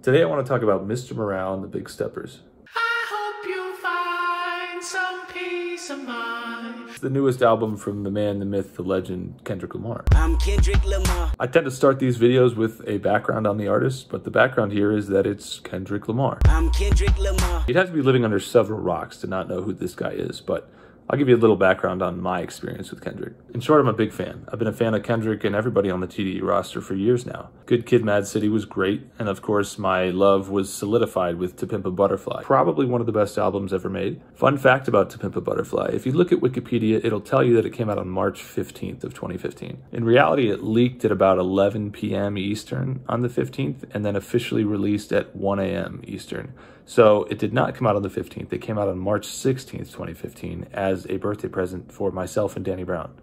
Today I want to talk about Mr. Morale and the Big Steppers. I hope you find some peace of mind. It's the newest album from the man, the myth, the legend, Kendrick Lamar. I'm Kendrick Lamar. I tend to start these videos with a background on the artist, but the background here is that it's Kendrick Lamar. I'm Kendrick Lamar. You'd have to be living under several rocks to not know who this guy is, but I'll give you a little background on my experience with Kendrick. In short, I'm a big fan. I've been a fan of Kendrick and everybody on the TDE roster for years now. Good Kid, Mad City was great, and of course my love was solidified with To Pimp a Butterfly. Probably one of the best albums ever made. Fun fact about To Pimp a Butterfly, if you look at Wikipedia, it'll tell you that it came out on March 15th of 2015. In reality, it leaked at about 11 p.m. Eastern on the 15th, and then officially released at 1 a.m. Eastern. So it did not come out on the 15th. It came out on March 16th, 2015 as a birthday present for myself and Danny Brown.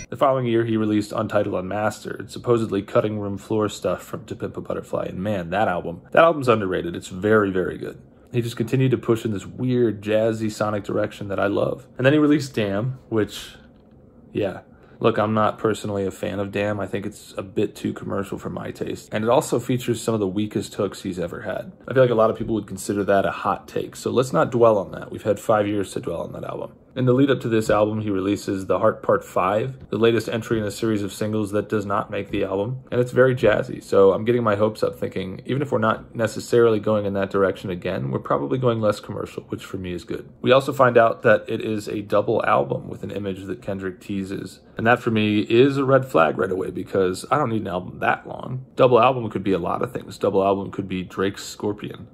The following year, he released Untitled Unmastered, supposedly cutting room floor stuff from To Pimp a Butterfly. And man, that album's underrated. It's very, very good. He just continued to push in this weird, jazzy sonic direction that I love. And then he released Damn, which, yeah. Look, I'm not personally a fan of Damn. I think it's a bit too commercial for my taste. And it also features some of the weakest hooks he's ever had. I feel like a lot of people would consider that a hot take, so let's not dwell on that. We've had 5 years to dwell on that album. In the lead up to this album, he releases The Heart Part 5, the latest entry in a series of singles that does not make the album, and it's very jazzy, so I'm getting my hopes up thinking, even if we're not necessarily going in that direction again, we're probably going less commercial, which for me is good. We also find out that it is a double album with an image that Kendrick teases, and that for me is a red flag right away, because I don't need an album that long. Double album could be a lot of things. Double album could be Drake's Scorpion.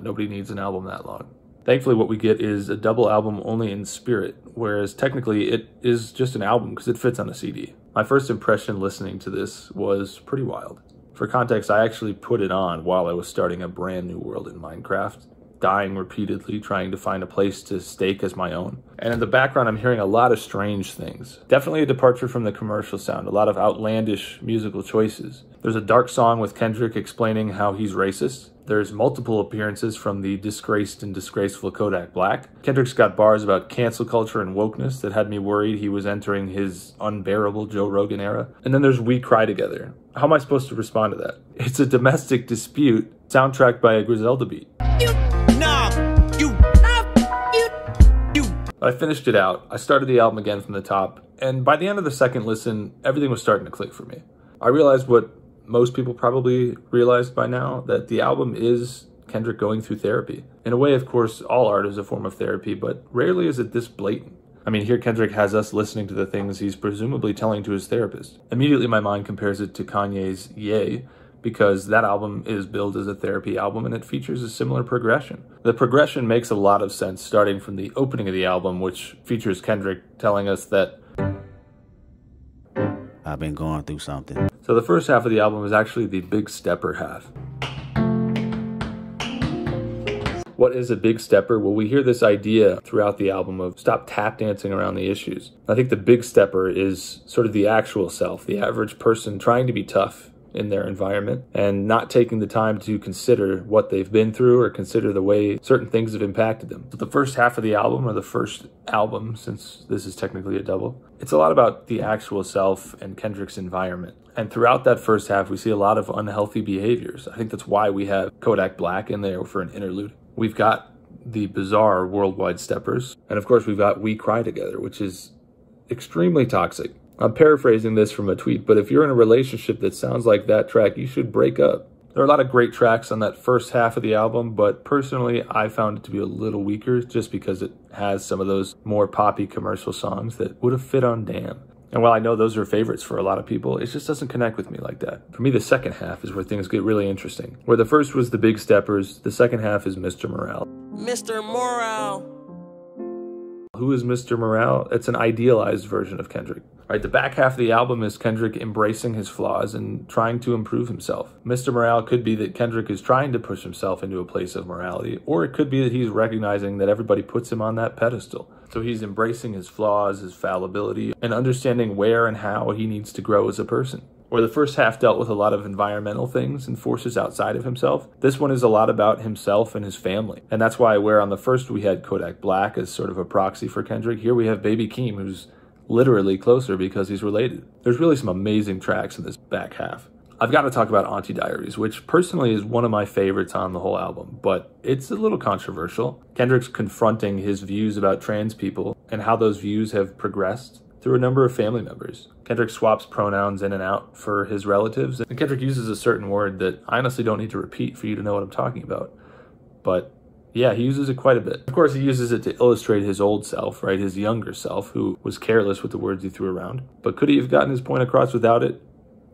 Nobody needs an album that long. Thankfully, what we get is a double album only in spirit, whereas technically it is just an album because it fits on a CD. My first impression listening to this was pretty wild. For context, I actually put it on while I was starting a brand new world in Minecraft, dying repeatedly, trying to find a place to stake as my own. And in the background, I'm hearing a lot of strange things. Definitely a departure from the commercial sound, a lot of outlandish musical choices. There's a dark song with Kendrick explaining how he's racist. There's multiple appearances from the disgraced and disgraceful Kodak Black. Kendrick's got bars about cancel culture and wokeness that had me worried he was entering his unbearable Joe Rogan era. And then there's We Cry Together. How am I supposed to respond to that? It's a domestic dispute soundtracked by a Griselda beat. I finished it out. I started the album again from the top, and by the end of the second listen, everything was starting to click for me. I realized what most people probably realized by now, that the album is Kendrick going through therapy. In a way, of course, all art is a form of therapy, but rarely is it this blatant. I mean, here Kendrick has us listening to the things he's presumably telling to his therapist. Immediately my mind compares it to Kanye's Ye, because that album is billed as a therapy album and it features a similar progression. The progression makes a lot of sense starting from the opening of the album, which features Kendrick telling us that I've been going through something. So the first half of the album is actually the big stepper half. What is a big stepper? Well, we hear this idea throughout the album of stop tap dancing around the issues. I think the big stepper is sort of the actual self, the average person trying to be tough in their environment and not taking the time to consider what they've been through or consider the way certain things have impacted them. So the first half of the album, or the first album, since this is technically a double, it's a lot about the actual self and Kendrick's environment. And throughout that first half, we see a lot of unhealthy behaviors. I think that's why we have Kodak Black in there for an interlude. We've got the bizarre worldwide steppers. And of course, we've got We Cry Together, which is extremely toxic. I'm paraphrasing this from a tweet, but if you're in a relationship that sounds like that track, you should break up. There are a lot of great tracks on that first half of the album, but personally, I found it to be a little weaker just because it has some of those more poppy commercial songs that would have fit on Damn. And while I know those are favorites for a lot of people, it just doesn't connect with me like that. For me, the second half is where things get really interesting. Where the first was the big steppers, the second half is Mr. Morale. Mr. Morale. Who is Mr. Morale? It's an idealized version of Kendrick. Right, the back half of the album is Kendrick embracing his flaws and trying to improve himself. Mr. Morale could be that Kendrick is trying to push himself into a place of morality, or it could be that he's recognizing that everybody puts him on that pedestal. So he's embracing his flaws, his fallibility, and understanding where and how he needs to grow as a person. Where the first half dealt with a lot of environmental things and forces outside of himself, this one is a lot about himself and his family. And that's why where on the first we had Kodak Black as sort of a proxy for Kendrick, here we have Baby Keem, who's literally closer because he's related. There's really some amazing tracks in this back half. I've got to talk about Auntie Diaries, which personally is one of my favorites on the whole album, but it's a little controversial. Kendrick's confronting his views about trans people and how those views have progressed through a number of family members. Kendrick swaps pronouns in and out for his relatives, and Kendrick uses a certain word that I honestly don't need to repeat for you to know what I'm talking about. But yeah, he uses it quite a bit. Of course, he uses it to illustrate his old self, right? His younger self, who was careless with the words he threw around. But could he have gotten his point across without it?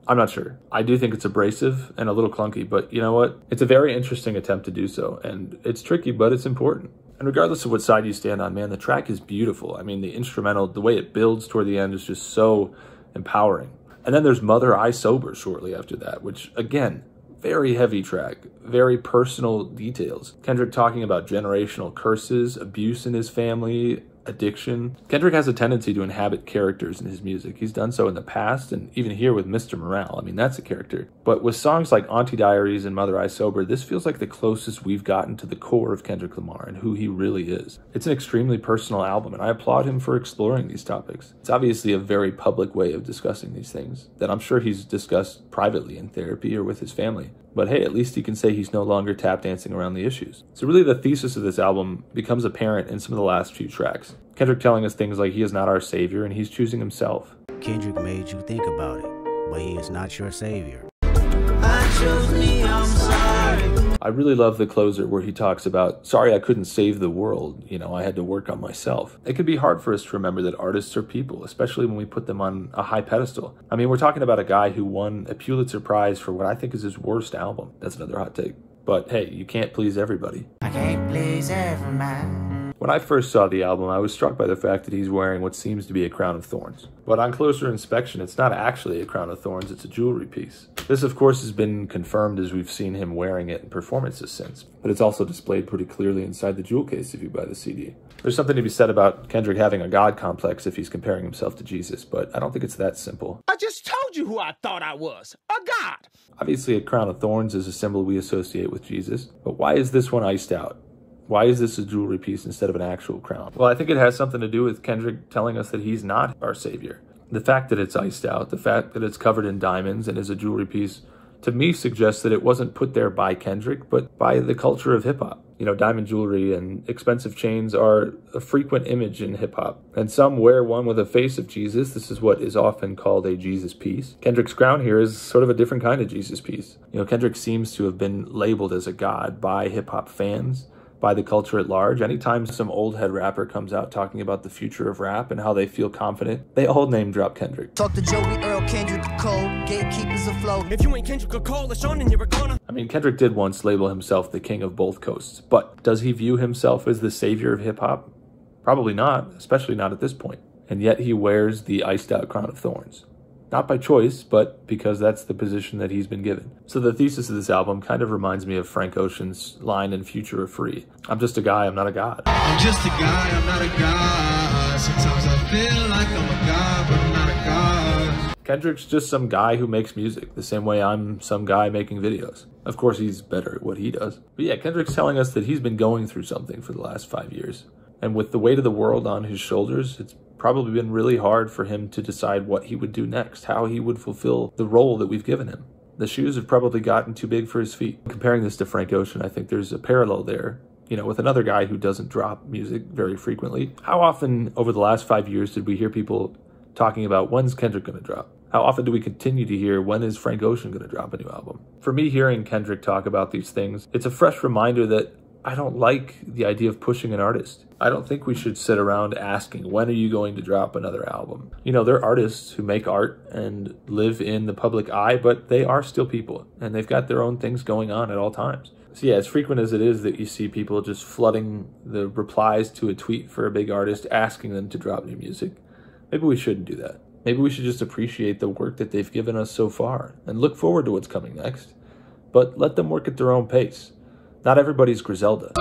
I'm not sure. I do think it's abrasive and a little clunky, but you know what? It's a very interesting attempt to do so, and it's tricky, but it's important. And regardless of what side you stand on, man, the track is beautiful. I mean, the instrumental, the way it builds toward the end is just so empowering. And then there's Mother I Sober shortly after that, which, again, very heavy track, very personal details. Kendrick talking about generational curses, abuse in his family, addiction. Kendrick has a tendency to inhabit characters in his music. He's done so in the past, and even here with Mr. Morale. I mean, that's a character. But with songs like Auntie Diaries and Mother I Sober, this feels like the closest we've gotten to the core of Kendrick Lamar and who he really is. It's an extremely personal album, and I applaud him for exploring these topics. It's obviously a very public way of discussing these things that I'm sure he's discussed privately in therapy or with his family. But hey, at least he can say he's no longer tap dancing around the issues. So really the thesis of this album becomes apparent in some of the last few tracks. Kendrick telling us things like he is not our savior and he's choosing himself. Kendrick made you think about it, but he is not your savior. I chose me, I'm sorry. I really love the closer where he talks about, sorry I couldn't save the world, you know, I had to work on myself. It can be hard for us to remember that artists are people, especially when we put them on a high pedestal. I mean, we're talking about a guy who won a Pulitzer Prize for what I think is his worst album. That's another hot take. But hey, you can't please everybody. I can't please every man. When I first saw the album, I was struck by the fact that he's wearing what seems to be a crown of thorns. But on closer inspection, it's not actually a crown of thorns, it's a jewelry piece. This, of course, has been confirmed as we've seen him wearing it in performances since, but it's also displayed pretty clearly inside the jewel case if you buy the CD. There's something to be said about Kendrick having a God complex if he's comparing himself to Jesus, but I don't think it's that simple. I just told you who I thought I was, a god. Obviously, a crown of thorns is a symbol we associate with Jesus, but why is this one iced out? Why is this a jewelry piece instead of an actual crown? Well, I think it has something to do with Kendrick telling us that he's not our savior. The fact that it's iced out, the fact that it's covered in diamonds and is a jewelry piece, to me suggests that it wasn't put there by Kendrick, but by the culture of hip-hop. You know, diamond jewelry and expensive chains are a frequent image in hip-hop, and some wear one with a face of Jesus. This is what is often called a Jesus piece. Kendrick's crown here is sort of a different kind of Jesus piece. You know, Kendrick seems to have been labeled as a god by hip-hop fans, by the culture at large. Anytime some old head rapper comes out talking about the future of rap and how they feel confident, they all name drop Kendrick. Talk to Joey Earl, Kendrick Cole, gatekeepers afloat. If you ain't Kendrick Cole, it's on and you're gonna. I mean, Kendrick did once label himself the king of both coasts, but does he view himself as the savior of hip-hop? Probably not, especially not at this point. And yet he wears the iced out crown of thorns. Not by choice, but because that's the position that he's been given. So the thesis of this album kind of reminds me of Frank Ocean's line in Future of Free. I'm just a guy, I'm not a god. I'm just a guy, I'm not a god. Sometimes I feel like I'm a god, but I'm not a god. Kendrick's just some guy who makes music, the same way I'm some guy making videos. Of course, he's better at what he does. But yeah, Kendrick's telling us that he's been going through something for the last 5 years. And with the weight of the world on his shoulders, it's probably been really hard for him to decide what he would do next, how he would fulfill the role that we've given him. The shoes have probably gotten too big for his feet. Comparing this to Frank Ocean, I think there's a parallel there, you know, with another guy who doesn't drop music very frequently. How often over the last 5 years did we hear people talking about when's Kendrick going to drop? How often do we continue to hear when is Frank Ocean going to drop a new album? For me, hearing Kendrick talk about these things, it's a fresh reminder that I don't like the idea of pushing an artist. I don't think we should sit around asking, when are you going to drop another album? You know, they're artists who make art and live in the public eye, but they are still people, and they've got their own things going on at all times. So yeah, as frequent as it is that you see people just flooding the replies to a tweet for a big artist, asking them to drop new music, maybe we shouldn't do that. Maybe we should just appreciate the work that they've given us so far and look forward to what's coming next, but let them work at their own pace. Not everybody's Griselda.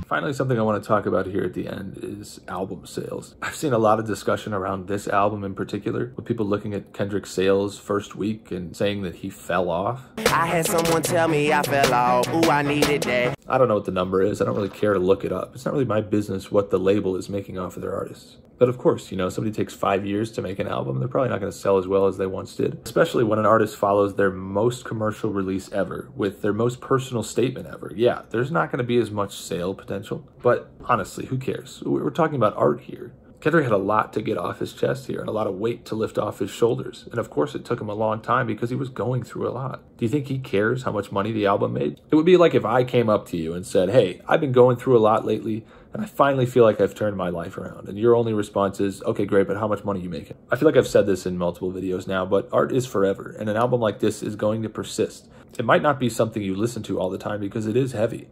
Finally, something I want to talk about here at the end is album sales. I've seen a lot of discussion around this album in particular, with people looking at Kendrick's sales first week and saying that he fell off. I had someone tell me I fell off. Ooh, I needed that. I don't know what the number is. I don't really care to look it up. It's not really my business what the label is making off of their artists. But of course, you know, somebody takes 5 years to make an album, they're probably not going to sell as well as they once did. Especially when an artist follows their most commercial release ever with their most personal statement ever. Yeah, there's not going to be as much sale potential, but honestly, who cares? We're talking about art here. Kendrick had a lot to get off his chest here and a lot of weight to lift off his shoulders. And of course it took him a long time because he was going through a lot. Do you think he cares how much money the album made? It would be like if I came up to you and said, hey, I've been going through a lot lately and I finally feel like I've turned my life around. And your only response is, okay, great, but how much money are you making? I feel like I've said this in multiple videos now, but art is forever. And an album like this is going to persist. It might not be something you listen to all the time because it is heavy,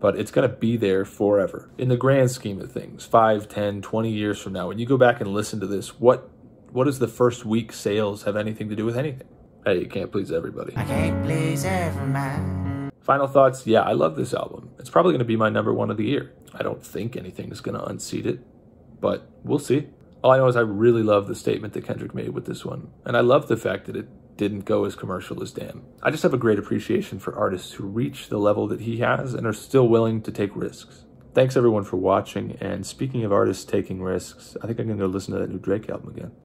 but it's going to be there forever. In the grand scheme of things, 5, 10, 20 years from now, when you go back and listen to this, what does the first week sales have anything to do with anything? Hey, you can't please everybody. I can't please every man. Final thoughts, yeah, I love this album. It's probably going to be my #1 of the year. I don't think anything's going to unseat it, but we'll see. All I know is I really love the statement that Kendrick made with this one, and I love the fact that it didn't go as commercial as Damn. I just have a great appreciation for artists who reach the level that he has and are still willing to take risks. Thanks everyone for watching, and speaking of artists taking risks, I think I'm going to go listen to that new Drake album again.